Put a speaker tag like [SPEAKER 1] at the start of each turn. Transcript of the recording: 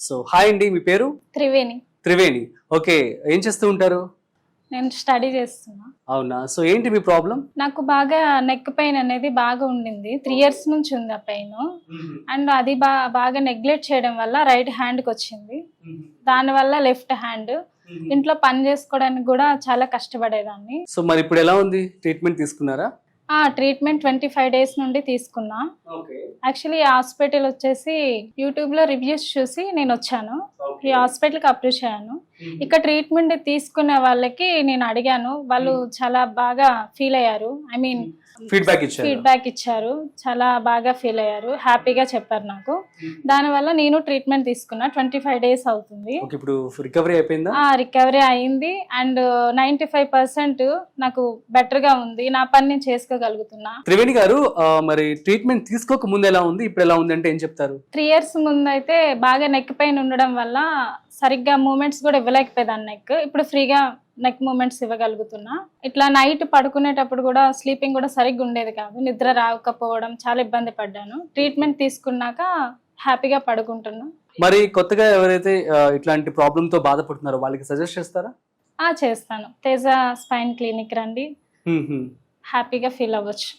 [SPEAKER 1] So hi అండి, మీ పేరు?
[SPEAKER 2] Triveni.
[SPEAKER 1] Triveni. Okay, ఏం చేస్తూ ఉంటారు?
[SPEAKER 2] నేను స్టడీ చేస్తున్నా.
[SPEAKER 1] అవునా, సో ఏంటి మీ ప్రాబ్లం?
[SPEAKER 2] నాకు బాగా నెక్ పెయిన్ అనేది బాగా ఉండింది. 3 years నుంచి ఉంది ఆ పెయిన్. అండ్ అది బాగా నెగ్లెక్ట్ చేయడం వల్ల రైట్ హ్యాండ్కి వచ్చింది. దానివల్ల లెఫ్ట్ హ్యాండ్. ఇంట్లో పని చేసుకోవడానికి కూడా చాలా కష్టపడేదాన్ని.
[SPEAKER 1] సో మరి ఇప్పుడు ఎలా ఉంది? ట్రీట్మెంట్ తీసుకున్నారా?
[SPEAKER 2] ట్రీట్మెంట్ 25 days నుండి తీసుకున్నా.
[SPEAKER 1] ఓకే.
[SPEAKER 2] యాక్చువల్లీ ఈ హాస్పిటల్ వచ్చేసి యూట్యూబ్ లో రివ్యూస్ చూసి నేను వచ్చాను. ఈ హాస్పిటల్కి అప్రోచ్ అయ్యాను. ఇక్కడ ట్రీట్మెంట్ తీసుకునే వాళ్ళకి నేను అడిగాను, వాళ్ళు చాలా బాగా ఫీల్ అయ్యారు. ఐ మీన్ ఫీడ్బ్యాక్ ఇచ్చారు. చాలా బాగా ఫీల్ అయ్యారు, హ్యాపీగా చెప్పారు నాకు. దానివల్ల నేను ట్రీట్మెంట్ తీసుకున్నా. 25 days అవుతుంది.
[SPEAKER 1] ఇప్పుడు రికవరీ అయిపోయిందా?
[SPEAKER 2] రికవరీ అయింది. అండ్ 95% నాకు బెటర్ గా ఉంది. నా పని నేను చేసుకోగలుగుతున్నా.
[SPEAKER 1] త్రివేణి గారు, మరి ట్రీట్మెంట్ తీసుకోక ముందు ఎలా ఉంది, ఇప్పుడు ఎలా ఉంది అంటే ఏం చెప్తారు?
[SPEAKER 2] 3 years ముందు అయితే బాగా నెక్ పెయిన్ ఉండడం వల్ల సరిగ్గా మూమెంట్స్ కూడా ఇవ్వలేకపోయేదాన్ని నెక్. ఇప్పుడు ఫ్రీగా నెక్ మూమెంట్స్ ఇవ్వగలుగుతున్నా. ఇట్లా నైట్ పడుకునేటప్పుడు కూడా స్లీపింగ్ కూడా సరిగ్గా ఉండేది కాదు. నిద్ర రాకపోవడం, చాలా ఇబ్బంది పడ్డాను. ట్రీట్మెంట్ తీసుకున్నాక హ్యాపీగా పడుకుంటున్నా.
[SPEAKER 1] మరి కొత్తగా ఎవరైతే ఇట్లాంటి ప్రాబ్లమ్ తో బాధపడుతున్నారో వాళ్ళకి సజెస్ట్ చేస్తారా?
[SPEAKER 2] చేస్తాను. తేజ స్పైన్ క్లినిక్ రండి, హ్యాపీగా ఫీల్ అవ్వచ్చు.